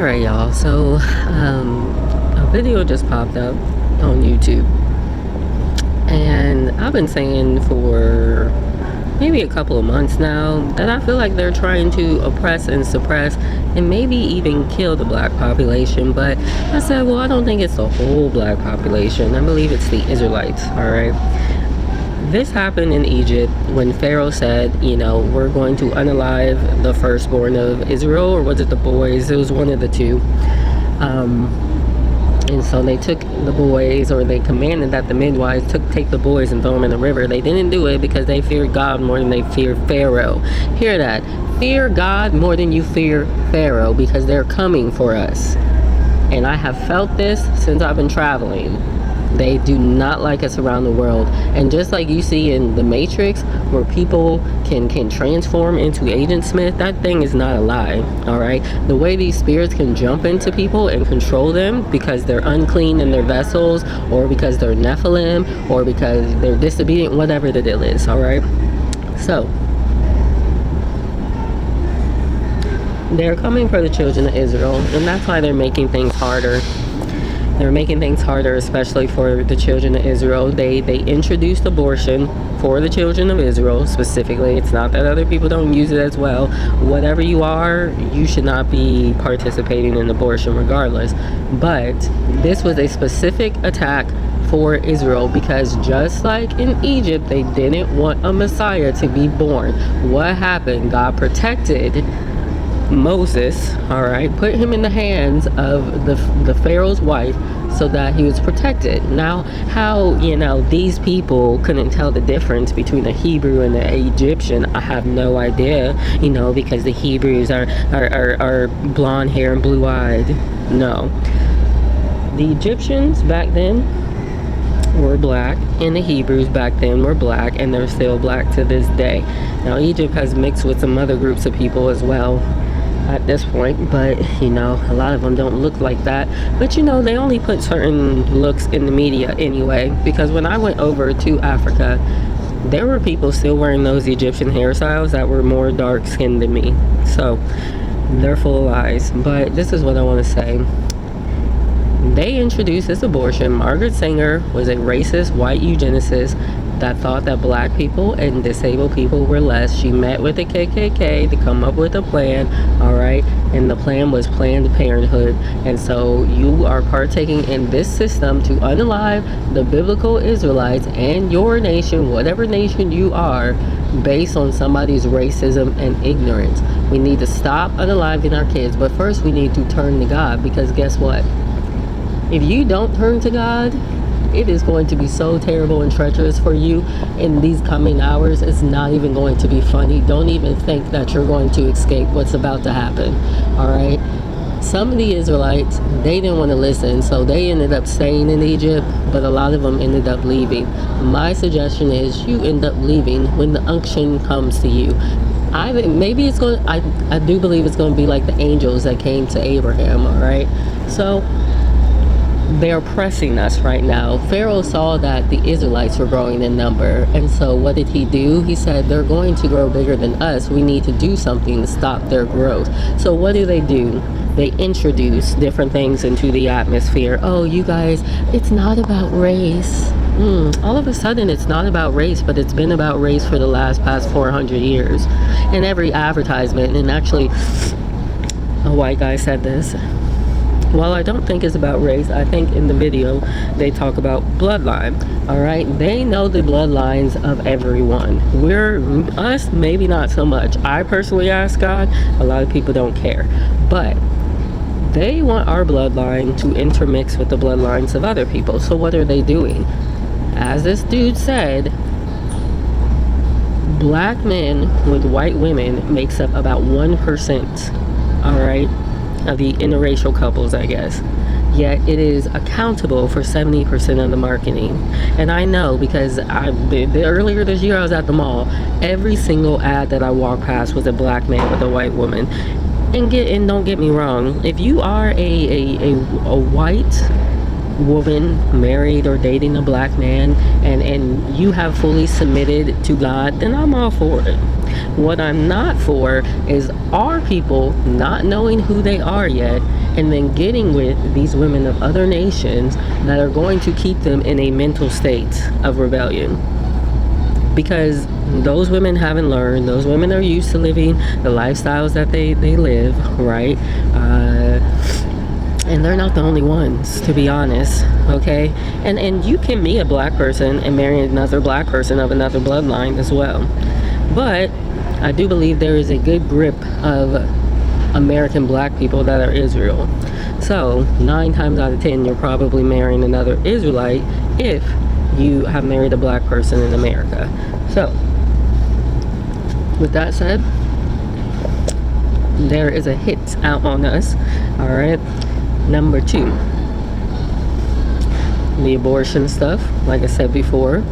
Alright, y'all. So, a video just popped up on YouTube, and I've been saying for maybe a couple of months now that I feel like they're trying to oppress and suppress and maybe even kill the black population. But I said, well, I don't think it's the whole black population. I believe it's the Israelites. Alright. This happened in Egypt when Pharaoh said, we're going to unalive the firstborn of Israel, or was it the boys? It was one of the two. And so they took the boys, or they commanded that the midwives take the boys and throw them in the river. They didn't do it because they feared God more than they feared Pharaoh. Hear that. Fear God more than you fear Pharaoh, because they're coming for us. And I have felt this since I've been traveling. They do not like us around the world. And just like you see in the Matrix, where people can transform into Agent Smith, that thing is not a lie. Alright, the way these spirits can jump into people and control them because they're unclean in their vessels, or because they're Nephilim, or because they're disobedient, whatever the deal is. Alright, so they're coming for the children of Israel, and that's why they're making things harder. They're making things harder, especially for the children of Israel. They introduced abortion for the children of Israel specifically. It's not that other people don't use it as well. Whatever you are, you should not be participating in abortion regardless. But this was a specific attack for Israel, because just like in Egypt, they didn't want a Messiah to be born. What happened? God protected Moses, alright, put him in the hands of the Pharaoh's wife so that he was protected. Now, how, these people couldn't tell the difference between a Hebrew and an Egyptian, I have no idea, because the Hebrews are blonde hair and blue eyed. No. The Egyptians back then were black, and the Hebrews back then were black, and they're still black to this day. Now, Egypt has mixed with some other groups of people as well at this point, but a lot of them don't look like that. But they only put certain looks in the media anyway, because when I went over to Africa, there were people still wearing those Egyptian hairstyles that were more dark skinned than me. So they're full of lies. But this is what I want to say. They introduced this abortion. Margaret Sanger was a racist white eugenicist that thought that black people and disabled people were less. She met with the KKK to come up with a plan, alright, and the plan was Planned Parenthood. And so you are partaking in this system to unalive the biblical Israelites and your nation, whatever nation you are, based on somebody's racism and ignorance. We need to stop unaliving our kids, but first we need to turn to God, because guess what? If you don't turn to God, it is going to be so terrible and treacherous for you in these coming hours. It's not even going to be funny. Don't even think that you're going to escape what's about to happen. Alright? Some of the Israelites, they didn't want to listen, so they ended up staying in Egypt, but a lot of them ended up leaving. My suggestion is you end up leaving when the unction comes to you. I do believe it's going to be like the angels that came to Abraham. Alright? So they're pressing us right now. Pharaoh saw that the Israelites were growing in number, and so what did he do? He said, they're going to grow bigger than us. We need to do something to stop their growth. So what do? They introduce different things into the atmosphere. Oh, you guys, it's not about race. All of a sudden it's not about race, but it's been about race for the past 400 years. In every advertisement, and actually a white guy said this, well, I don't think it's about race. I think in the video they talk about bloodline. Alright, they know the bloodlines of everyone. Us, maybe not so much. I personally ask God, a lot of people don't care, but they want our bloodline to intermix with the bloodlines of other people. So what are they doing? As this dude said, black men with white women makes up about 1%. Alright, of the interracial couples, I guess. Yet it is accountable for 70% of the marketing. And I know, because earlier this year I was at the mall. Every single ad that I walked past was a black man with a white woman. And don't get me wrong, if you are a white woman married or dating a black man, and you have fully submitted to God, then I'm all for it. What I'm not for is our people not knowing who they are yet and then getting with these women of other nations that are going to keep them in a mental state of rebellion. Because those women haven't learned, those women are used to living the lifestyles that they live, right? And they're not the only ones, to be honest, okay? And you can be a black person and marry another black person of another bloodline as well. But I do believe there is a good grip of American black people that are Israel. So 9 times out of 10, you're probably marrying another Israelite if you have married a black person in America. So with that said, there is a hit out on us. All right. Number 2, the abortion stuff. Like I said before,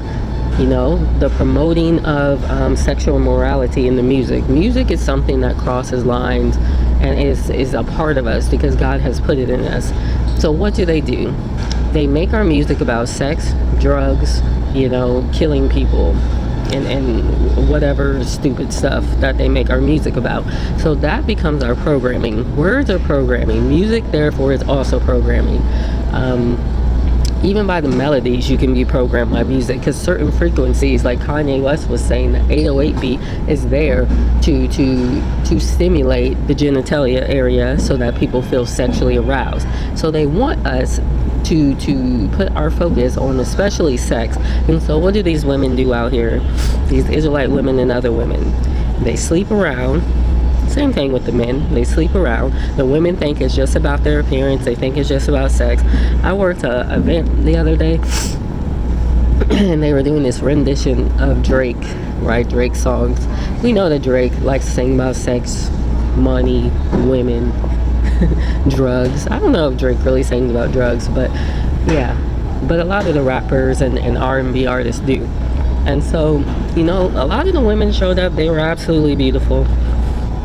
the promoting of sexual immorality in the music. Music is something that crosses lines and is a part of us because God has put it in us. So what do? They make our music about sex, drugs, killing people, and whatever stupid stuff that they make our music about. So that becomes our programming. Words are programming. Music, therefore, is also programming. Even by the melodies, you can be programmed by music, because certain frequencies, like Kanye West was saying, the 808 beat is there to stimulate the genitalia area so that people feel sexually aroused. So they want us to put our focus on especially sex. And so what do these women do out here? These Israelite women and other women, they sleep around. Same thing with the men. They sleep around. The women think it's just about their appearance. They think it's just about sex. I worked an event the other day and they were doing this rendition of Drake, right? Drake songs. We know that Drake likes to sing about sex, money, women, drugs. I don't know if Drake really sings about drugs, but yeah. But a lot of the rappers and R&B artists do. And so, a lot of the women showed up. They were absolutely beautiful.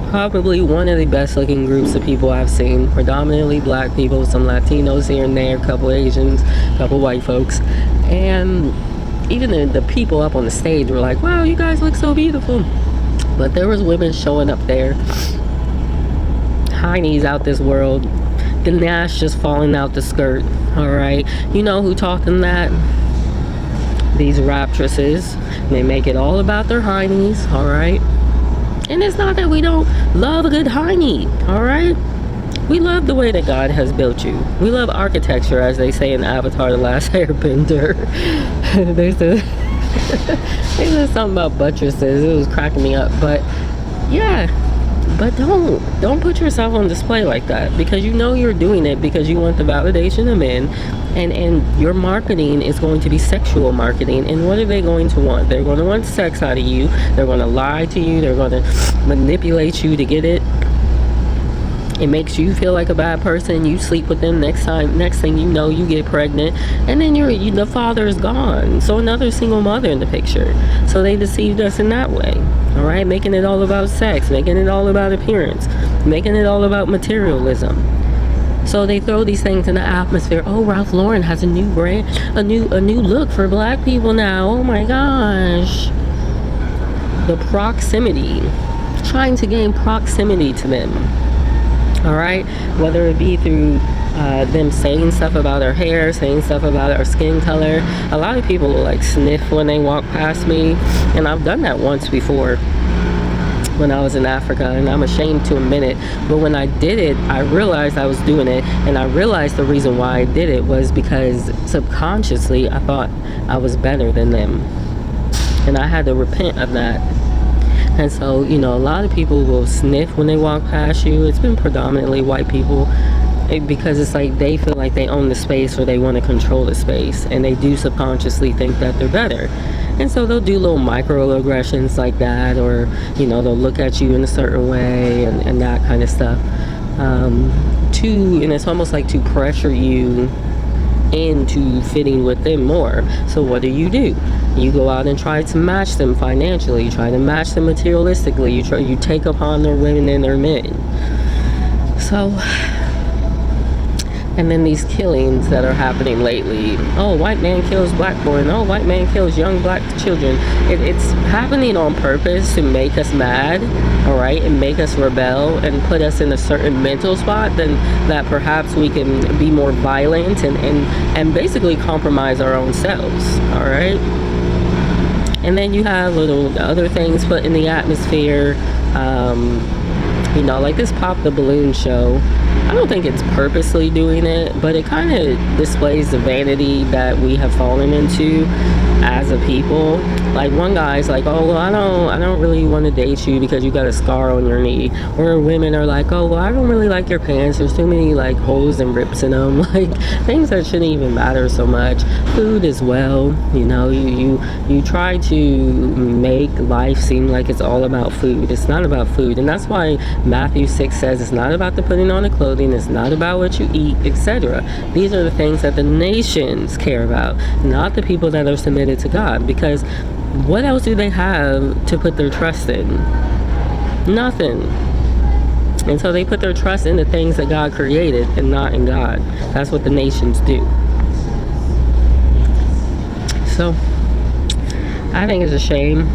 Probably one of the best looking groups of people I've seen. Predominantly black people, some Latinos here and there, a couple Asians, a couple white folks. And even the people up on the stage were like, wow, you guys look so beautiful. But there was women showing up there, heinies out this world, the Nash just falling out the skirt. All right, you know who taught them that? These raptresses. They make it all about their heinies. All right, and it's not that we don't love a good hiney. All right, we love the way that God has built you. We love architecture, as they say in Avatar: The Last Airbender. There's something about buttresses. It was cracking me up, but yeah. But don't put yourself on display like that, because you're doing it because you want the validation of men, and your marketing is going to be sexual marketing. And what are they going to want? They're going to want sex out of you. They're going to lie to you. They're going to manipulate you to get it. It makes you feel like a bad person. You sleep with them. Next thing you know, you get pregnant, and then the father is gone. So another single mother in the picture. So they deceived us in that way. All right, making it all about sex, making it all about appearance, making it all about materialism. So they throw these things in the atmosphere. Oh, Ralph Lauren has a new brand, a new look for black people now. Oh my gosh. The proximity, trying to gain proximity to them. All right, whether it be through them saying stuff about our hair, saying stuff about our skin color. A lot of people will sniff when they walk past me, and I've done that once before when I was in Africa, and I'm ashamed to admit it, but when I did it, I realized I was doing it, and I realized the reason why I did it was because subconsciously I thought I was better than them, and I had to repent of that. And so, a lot of people will sniff when they walk past you. It's been predominantly white people, because it's like they feel like they own the space, or they want to control the space, and they do subconsciously think that they're better. And so they'll do little microaggressions like that, or they'll look at you in a certain way, and that kind of stuff, and it's almost like to pressure you into fitting with them more. So what do? You go out and try to match them financially. You try to match them materialistically. You take upon their women and their men. So And then these killings that are happening lately. Oh, white man kills black boy. And oh, white man kills young black children. It's happening on purpose to make us mad, all right, and make us rebel and put us in a certain mental spot, then that perhaps we can be more violent and basically compromise our own selves, all right. And then you have little other things put in the atmosphere, like this Pop the Balloon show. I don't think it's purposely doing it, but it kind of displays the vanity that we have fallen into as a people. Like one guy's like, oh, well, I don't really want to date you because you got a scar on your knee. Or women are like, oh, well, I don't really like your pants. There's too many like holes and rips in them. Like things that shouldn't even matter so much. Food as well. You try to make life seem like it's all about food. It's not about food, and that's why Matthew 6 says it's not about the putting on the clothing. It's not about what you eat, etc. These are the things that the nations care about, not the people that are submitted to God. Because what else do they have to put their trust in? Nothing. And so they put their trust in the things that God created and not in God. That's what the nations do. So I think it's a shame.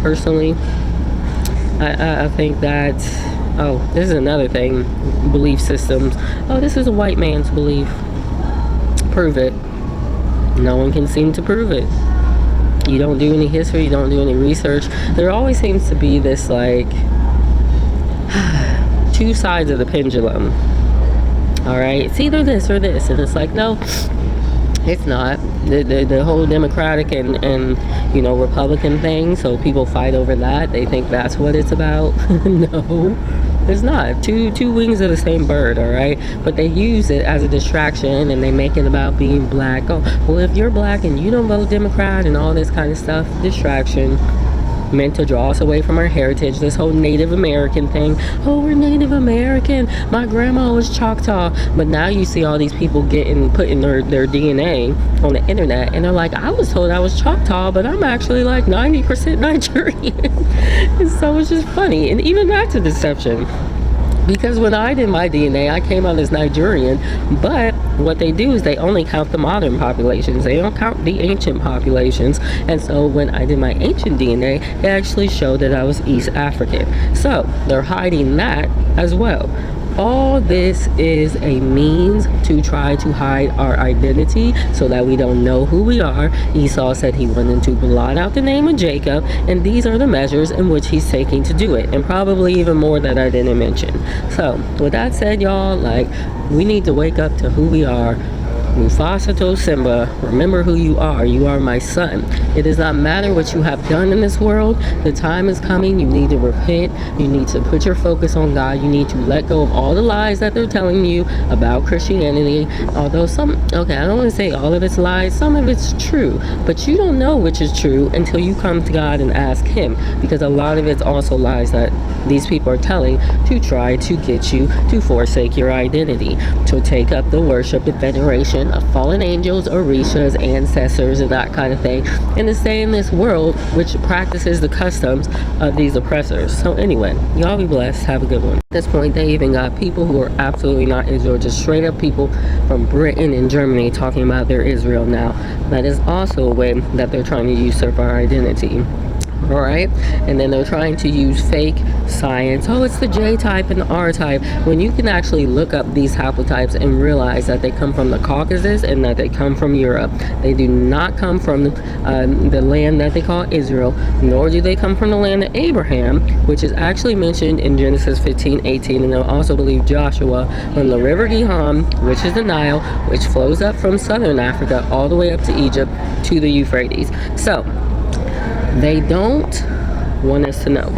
Personally, I think that, oh, this is another thing, belief systems. Oh, this is a white man's belief. Prove it. No one can seem to prove it. You don't do any history, you don't do any research. There always seems to be this like two sides of the pendulum. All right, it's either this or this, and it's like, no, it's not. The whole Democratic and Republican thing, so people fight over that. They think that's what it's about. No, it's not. Two wings of the same bird, all right? But they use it as a distraction, and they make it about being black. Oh, well, if you're black and you don't vote Democrat and all this kind of stuff, distraction. Meant to draw us away from our heritage. This whole Native American thing. Oh, we're Native American. My grandma was Choctaw. But now you see all these people putting their DNA on the internet, and they're like, I was told I was Choctaw, but I'm actually like 90% Nigerian. And so it's just funny. And even that's a deception. Because when I did my DNA, I came out as Nigerian, but what they do is they only count the modern populations. They don't count the ancient populations. And so when I did my ancient DNA, it actually showed that I was East African. So they're hiding that as well. All this is a means to try to hide our identity so that we don't know who we are. Esau said he wanted to blot out the name of Jacob, and these are the measures in which he's taking to do it, and probably even more that I didn't mention. So with that said, y'all, like, we need to wake up to who we are. Mufasa told Simba, remember who you are. You are my son. It does not matter what you have done in this world. The time is coming. You need to repent. You need to put your focus on God. You need to let go of all the lies that they're telling you about Christianity. Although I don't want to say all of it's lies. Some of it's true. But you don't know which is true until you come to God and ask Him. Because a lot of it's also lies that these people are telling to try to get you to forsake your identity. To take up the worship, the veneration of fallen angels, orishas, ancestors, and that kind of thing, and to stay in this world which practices the customs of these oppressors. So anyway, y'all be blessed. Have a good one. At this point, they even got people who are absolutely not Israel, just straight up people from Britain and Germany talking about their Israel now. That is also a way that they're trying to usurp our identity. All right, and then they're trying to use fake science. Oh, it's the J type and the R type, when you can actually look up these haplotypes and realize that they come from the Caucasus and that they come from Europe. They do not come from the land that they call Israel, nor do they come from the land of Abraham, which is actually mentioned in Genesis 15:18, and they'll also believe Joshua from the river Gihon, which is the Nile, which flows up from southern Africa all the way up to Egypt to the Euphrates. So they don't want us to know.